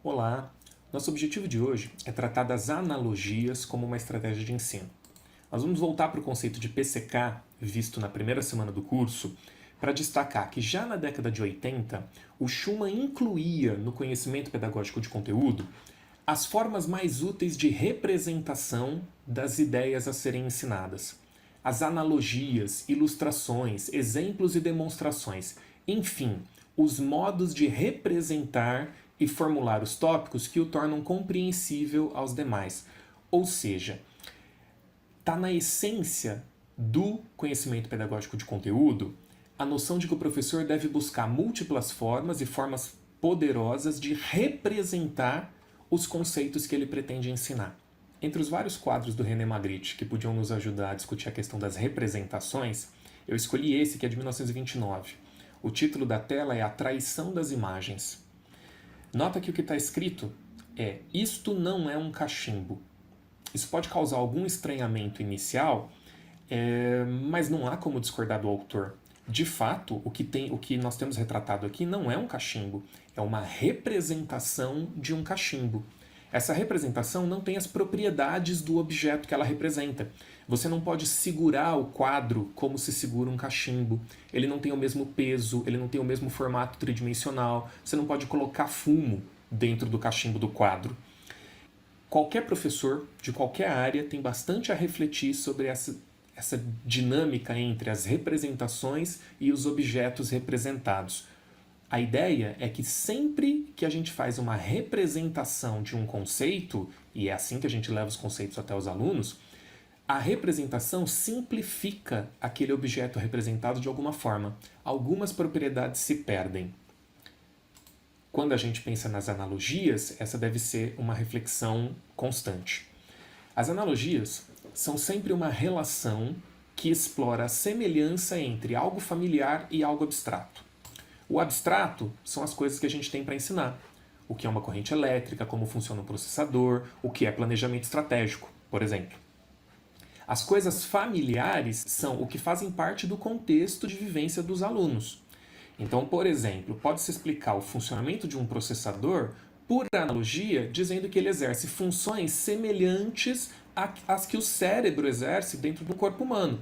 Olá! Nosso objetivo de hoje é tratar das analogias como uma estratégia de ensino. Nós vamos voltar para o conceito de PCK, visto na primeira semana do curso, para destacar que já na década de 80, o Schumann incluía no conhecimento pedagógico de conteúdo as formas mais úteis de representação das ideias a serem ensinadas. As analogias, ilustrações, exemplos e demonstrações, enfim, os modos de representar e formular os tópicos que o tornam compreensível aos demais. Ou seja, está na essência do conhecimento pedagógico de conteúdo a noção de que o professor deve buscar múltiplas formas e formas poderosas de representar os conceitos que ele pretende ensinar. Entre os vários quadros do René Magritte que podiam nos ajudar a discutir a questão das representações, eu escolhi esse que é de 1929. O título da tela é A Traição das Imagens. Nota que o que está escrito é: isto não é um cachimbo. Isso pode causar algum estranhamento inicial, mas não há como discordar do autor. De fato, o que nós temos retratado aqui não é um cachimbo, é uma representação de um cachimbo. Essa representação não tem as propriedades do objeto que ela representa. Você não pode segurar o quadro como se segura um cachimbo. Ele não tem o mesmo peso, ele não tem o mesmo formato tridimensional. Você não pode colocar fumo dentro do cachimbo do quadro. Qualquer professor de qualquer área tem bastante a refletir sobre essa dinâmica entre as representações e os objetos representados. A ideia é que sempre que a gente faz uma representação de um conceito, e é assim que a gente leva os conceitos até os alunos, a representação simplifica aquele objeto representado de alguma forma. Algumas propriedades se perdem. Quando a gente pensa nas analogias, essa deve ser uma reflexão constante. As analogias são sempre uma relação que explora a semelhança entre algo familiar e algo abstrato. O abstrato são as coisas que a gente tem para ensinar. O que é uma corrente elétrica, como funciona um processador, o que é planejamento estratégico, por exemplo. As coisas familiares são o que fazem parte do contexto de vivência dos alunos. Então, por exemplo, pode-se explicar o funcionamento de um processador por analogia, dizendo que ele exerce funções semelhantes às que o cérebro exerce dentro do corpo humano,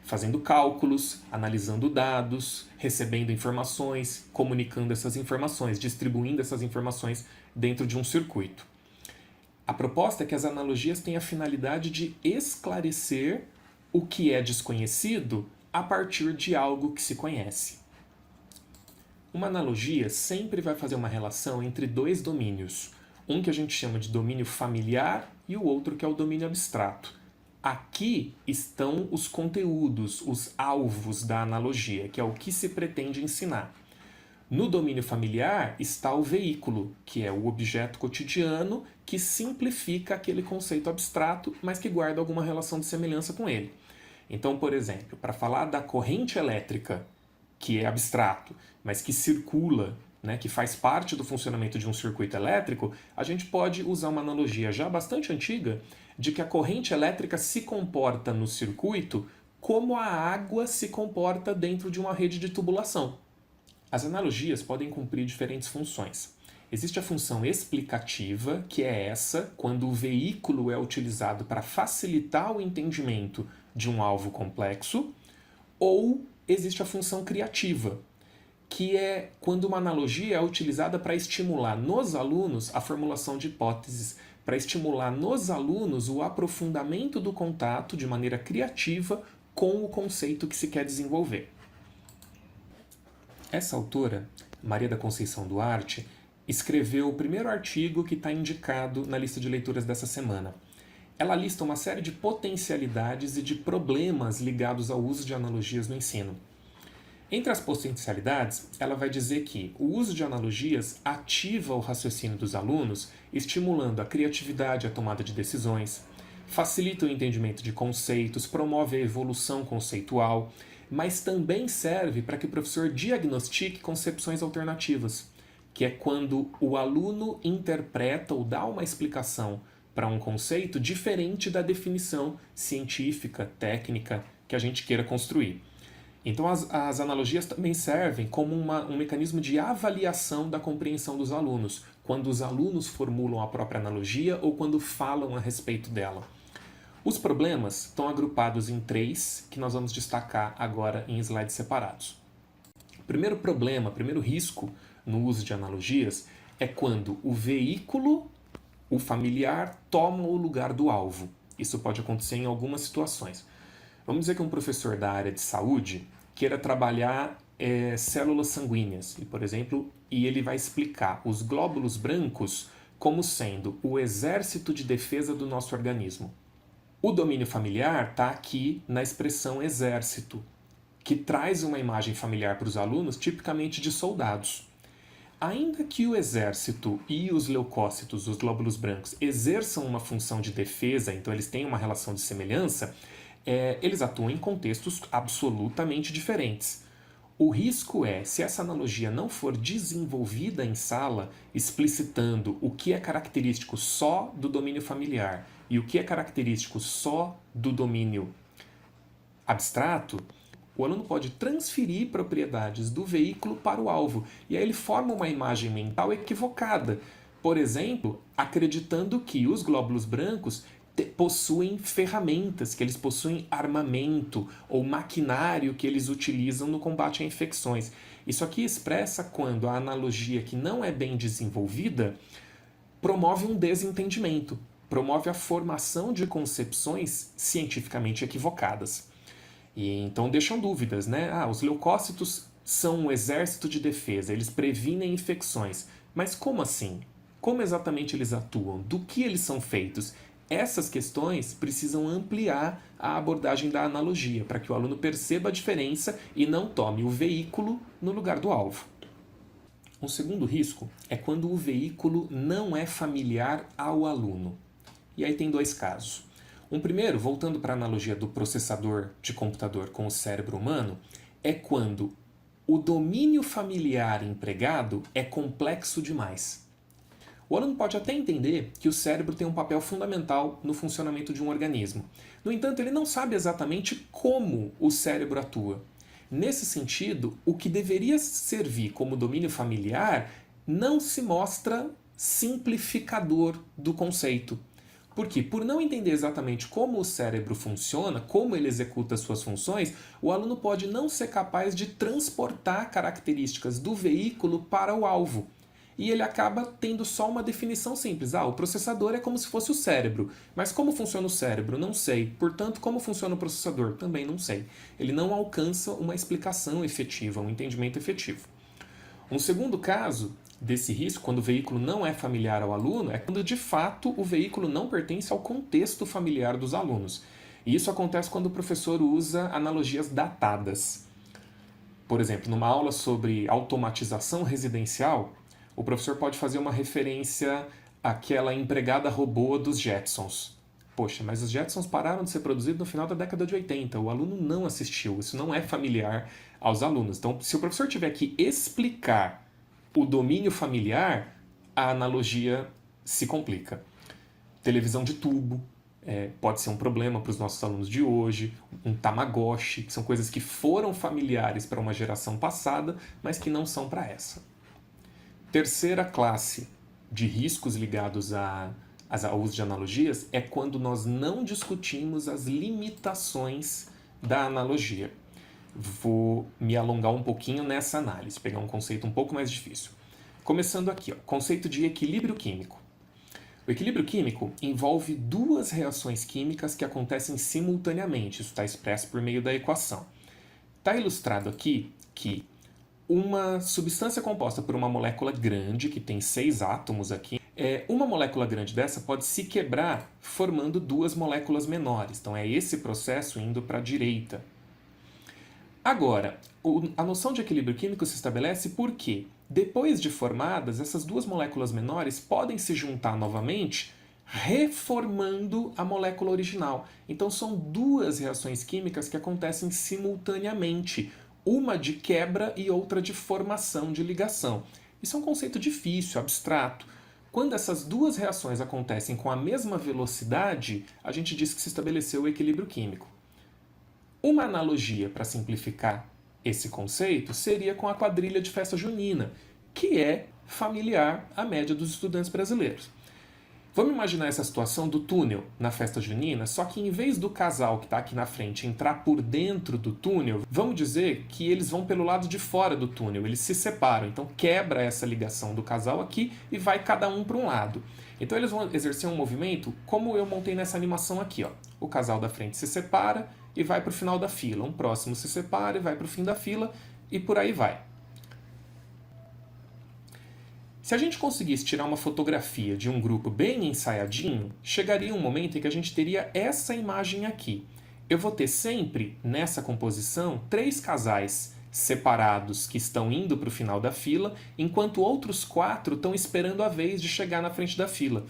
fazendo cálculos, analisando dados, recebendo informações, comunicando essas informações, distribuindo essas informações dentro de um circuito. A proposta é que as analogias têm a finalidade de esclarecer o que é desconhecido a partir de algo que se conhece. Uma analogia sempre vai fazer uma relação entre dois domínios, um que a gente chama de domínio familiar e o outro que é o domínio abstrato. Aqui estão os conteúdos, os alvos da analogia, que é o que se pretende ensinar. No domínio familiar está o veículo, que é o objeto cotidiano que simplifica aquele conceito abstrato, mas que guarda alguma relação de semelhança com ele. Então, por exemplo, para falar da corrente elétrica, que é abstrato, mas que circula, que faz parte do funcionamento de um circuito elétrico, a gente pode usar uma analogia já bastante antiga de que a corrente elétrica se comporta no circuito como a água se comporta dentro de uma rede de tubulação. As analogias podem cumprir diferentes funções. Existe a função explicativa, que é essa, quando o veículo é utilizado para facilitar o entendimento de um alvo complexo, ou existe a função criativa, que é quando uma analogia é utilizada para estimular nos alunos a formulação de hipóteses, para estimular nos alunos o aprofundamento do contato de maneira criativa com o conceito que se quer desenvolver. Essa autora, Maria da Conceição Duarte, escreveu o primeiro artigo que está indicado na lista de leituras dessa semana. Ela lista uma série de potencialidades e de problemas ligados ao uso de analogias no ensino. Entre as potencialidades, ela vai dizer que o uso de analogias ativa o raciocínio dos alunos, estimulando a criatividade e a tomada de decisões, facilita o entendimento de conceitos, promove a evolução conceitual, mas também serve para que o professor diagnostique concepções alternativas, que é quando o aluno interpreta ou dá uma explicação para um conceito diferente da definição científica, técnica que a gente queira construir. Então as analogias também servem como um mecanismo de avaliação da compreensão dos alunos. quando os alunos formulam a própria analogia ou quando falam a respeito dela. Os problemas estão agrupados em 3, que nós vamos destacar agora em slides separados. O primeiro problema, o primeiro risco no uso de analogias é quando o veículo, o familiar, toma o lugar do alvo. Isso pode acontecer em algumas situações. Vamos dizer que um professor da área de saúde queira trabalhar células sanguíneas, por exemplo, e ele vai explicar os glóbulos brancos como sendo o exército de defesa do nosso organismo. O domínio familiar está aqui na expressão exército, que traz uma imagem familiar para os alunos tipicamente de soldados. Ainda que o exército e os leucócitos, os glóbulos brancos, exerçam uma função de defesa, então eles têm uma relação de semelhança, eles atuam em contextos absolutamente diferentes. O risco é, se essa analogia não for desenvolvida em sala, explicitando o que é característico só do domínio familiar e o que é característico só do domínio abstrato, o aluno pode transferir propriedades do veículo para o alvo, e aí ele forma uma imagem mental equivocada. Por exemplo, acreditando que os glóbulos brancos possuem ferramentas, que eles possuem armamento ou maquinário que eles utilizam no combate a infecções. Isso aqui expressa quando a analogia que não é bem desenvolvida promove um desentendimento, promove a formação de concepções cientificamente equivocadas. E então deixam dúvidas, né? Os leucócitos são um exército de defesa, eles previnem infecções. Mas como assim? Como exatamente eles atuam? Do que eles são feitos? Essas questões precisam ampliar a abordagem da analogia, para que o aluno perceba a diferença e não tome o veículo no lugar do alvo. Um segundo risco é quando o veículo não é familiar ao aluno. E aí tem 2 casos. Um primeiro, voltando para a analogia do processador de computador com o cérebro humano, é quando o domínio familiar empregado é complexo demais. O aluno pode até entender que o cérebro tem um papel fundamental no funcionamento de um organismo. No entanto, ele não sabe exatamente como o cérebro atua. Nesse sentido, o que deveria servir como domínio familiar não se mostra simplificador do conceito. Por quê? Por não entender exatamente como o cérebro funciona, como ele executa suas funções, o aluno pode não ser capaz de transportar características do veículo para o alvo. E ele acaba tendo só uma definição simples. O processador é como se fosse o cérebro. Mas como funciona o cérebro? Não sei. Portanto, como funciona o processador? Também não sei. Ele não alcança uma explicação efetiva, um entendimento efetivo. Um segundo caso desse risco, quando o veículo não é familiar ao aluno, é quando de fato o veículo não pertence ao contexto familiar dos alunos. E isso acontece quando o professor usa analogias datadas. Por exemplo, numa aula sobre automatização residencial, o professor pode fazer uma referência àquela empregada robô dos Jetsons. Poxa, mas os Jetsons pararam de ser produzidos no final da década de 80. O aluno não assistiu. Isso não é familiar aos alunos. Então, se o professor tiver que explicar o domínio familiar, a analogia se complica. Televisão de tubo pode ser um problema para os nossos alunos de hoje. Um Tamagotchi, que são coisas que foram familiares para uma geração passada, mas que não são para essa. Terceira classe de riscos ligados ao uso de analogias é quando nós não discutimos as limitações da analogia. Vou me alongar um pouquinho nessa análise, pegar um conceito um pouco mais difícil. Começando aqui, conceito de equilíbrio químico. O equilíbrio químico envolve 2 reações químicas que acontecem simultaneamente. Isso está expresso por meio da equação. Está ilustrado aqui que uma substância composta por uma molécula grande, que tem 6 átomos aqui, uma molécula grande dessa pode se quebrar formando 2 moléculas menores. Então é esse processo indo para a direita. Agora, a noção de equilíbrio químico se estabelece porque, depois de formadas, essas 2 moléculas menores podem se juntar novamente, reformando a molécula original. Então são 2 reações químicas que acontecem simultaneamente, uma de quebra e outra de formação de ligação. Isso é um conceito difícil, abstrato. Quando essas 2 reações acontecem com a mesma velocidade, a gente diz que se estabeleceu o equilíbrio químico. Uma analogia para simplificar esse conceito seria com a quadrilha de festa junina, que é familiar à média dos estudantes brasileiros. Vamos imaginar essa situação do túnel na festa junina, só que em vez do casal que está aqui na frente entrar por dentro do túnel, vamos dizer que eles vão pelo lado de fora do túnel, eles se separam, então quebra essa ligação do casal aqui e vai cada um para um lado. Então eles vão exercer um movimento como eu montei nessa animação aqui, ó. O casal da frente se separa e vai para o final da fila, um próximo se separa e vai para o fim da fila e por aí vai. Se a gente conseguisse tirar uma fotografia de um grupo bem ensaiadinho, chegaria um momento em que a gente teria essa imagem aqui. Eu vou ter sempre, nessa composição, 3 casais separados que estão indo para o final da fila, enquanto outros 4 estão esperando a vez de chegar na frente da fila.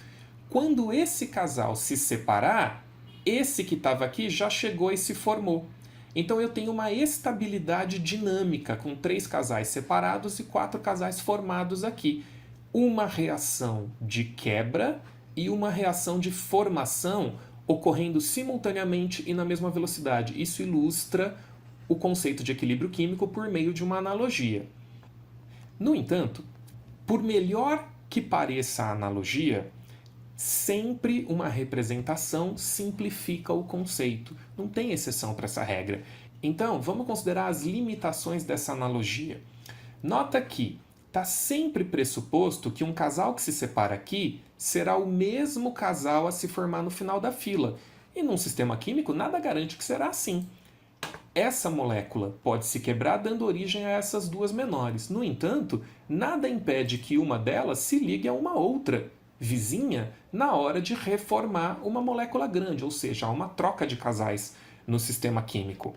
Quando esse casal se separar, esse que estava aqui já chegou e se formou. Então eu tenho uma estabilidade dinâmica com 3 casais separados e 4 casais formados aqui. Uma reação de quebra e uma reação de formação ocorrendo simultaneamente e na mesma velocidade. Isso ilustra o conceito de equilíbrio químico por meio de uma analogia. No entanto, por melhor que pareça a analogia, sempre uma representação simplifica o conceito. Não tem exceção para essa regra. Então, vamos considerar as limitações dessa analogia. Nota que está sempre pressuposto que um casal que se separa aqui será o mesmo casal a se formar no final da fila. E num sistema químico, nada garante que será assim. Essa molécula pode se quebrar dando origem a essas 2 menores. No entanto, nada impede que uma delas se ligue a uma outra vizinha na hora de reformar uma molécula grande, ou seja, há uma troca de casais no sistema químico.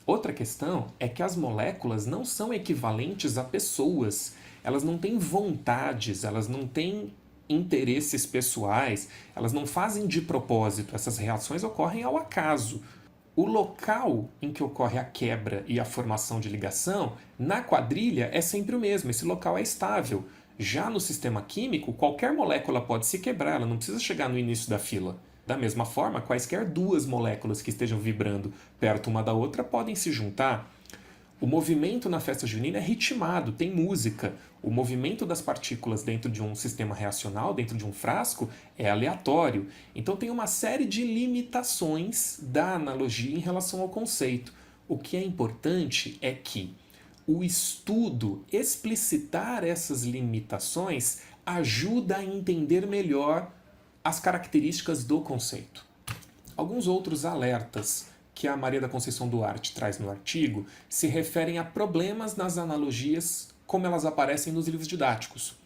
Outra questão é que as moléculas não são equivalentes a pessoas. Elas não têm vontades, elas não têm interesses pessoais, elas não fazem de propósito. Essas reações ocorrem ao acaso. O local em que ocorre a quebra e a formação de ligação, na quadrilha, é sempre o mesmo. Esse local é estável. Já no sistema químico, qualquer molécula pode se quebrar, ela não precisa chegar no início da fila. Da mesma forma, quaisquer 2 moléculas que estejam vibrando perto uma da outra podem se juntar. O movimento na festa junina é ritmado, tem música. O movimento das partículas dentro de um sistema reacional, dentro de um frasco, é aleatório. Então tem uma série de limitações da analogia em relação ao conceito. O que é importante é que o estudo explicitar essas limitações ajuda a entender melhor as características do conceito. Alguns outros alertas que a Maria da Conceição Duarte traz no artigo se referem a problemas nas analogias como elas aparecem nos livros didáticos.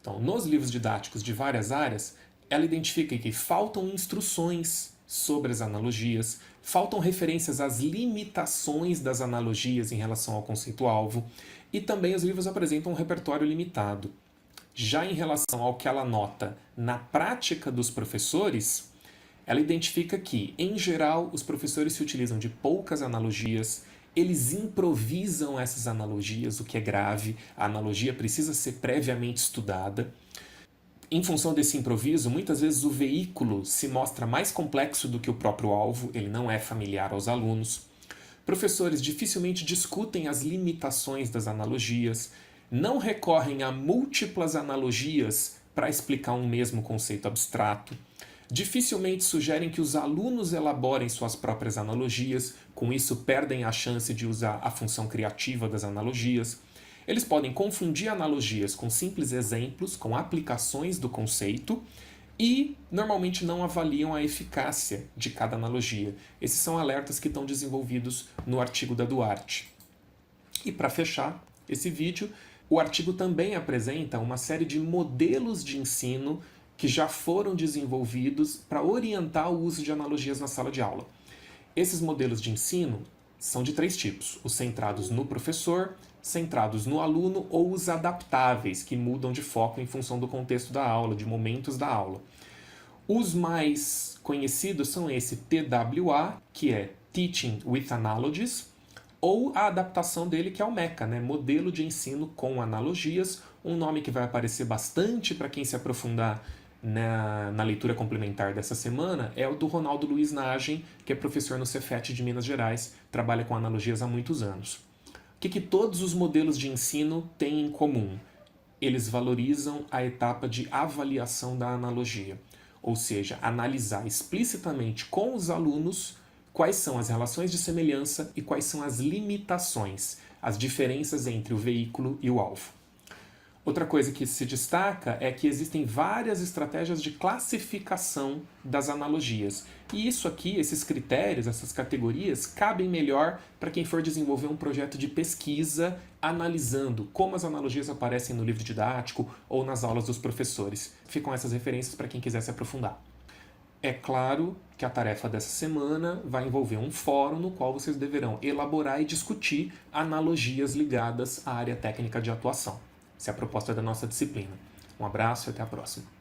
Então, nos livros didáticos de várias áreas, ela identifica que faltam instruções sobre as analogias, faltam referências às limitações das analogias em relação ao conceito-alvo, e também os livros apresentam um repertório limitado. Já em relação ao que ela nota na prática dos professores, ela identifica que, em geral, os professores se utilizam de poucas analogias, eles improvisam essas analogias, o que é grave, a analogia precisa ser previamente estudada. Em função desse improviso, muitas vezes o veículo se mostra mais complexo do que o próprio alvo, ele não é familiar aos alunos. Professores dificilmente discutem as limitações das analogias, não recorrem a múltiplas analogias para explicar um mesmo conceito abstrato, dificilmente sugerem que os alunos elaborem suas próprias analogias, com isso perdem a chance de usar a função criativa das analogias. Eles podem confundir analogias com simples exemplos, com aplicações do conceito, e normalmente não avaliam a eficácia de cada analogia. Esses são alertas que estão desenvolvidos no artigo da Duarte. E para fechar esse vídeo, o artigo também apresenta uma série de modelos de ensino que já foram desenvolvidos para orientar o uso de analogias na sala de aula. Esses modelos de ensino são de 3 tipos: os centrados no professor, centrados no aluno ou os adaptáveis, que mudam de foco em função do contexto da aula, de momentos da aula. Os mais conhecidos são esse TWA, que é Teaching with Analogies, ou a adaptação dele, que é o MECA, né? Modelo de Ensino com Analogias, um nome que vai aparecer bastante para quem se aprofundar na leitura complementar dessa semana, é o do Ronaldo Luiz Nagem, que é professor no Cefet de Minas Gerais, trabalha com analogias há muitos anos. O que todos os modelos de ensino têm em comum? eles valorizam a etapa de avaliação da analogia, ou seja, analisar explicitamente com os alunos quais são as relações de semelhança e quais são as limitações, as diferenças entre o veículo e o alvo. Outra coisa que se destaca é que existem várias estratégias de classificação das analogias. E isso aqui, esses critérios, essas categorias, cabem melhor para quem for desenvolver um projeto de pesquisa analisando como as analogias aparecem no livro didático ou nas aulas dos professores. Ficam essas referências para quem quiser se aprofundar. É claro que a tarefa dessa semana vai envolver um fórum no qual vocês deverão elaborar e discutir analogias ligadas à área técnica de atuação. Essa é a proposta da nossa disciplina. Um abraço e até a próxima.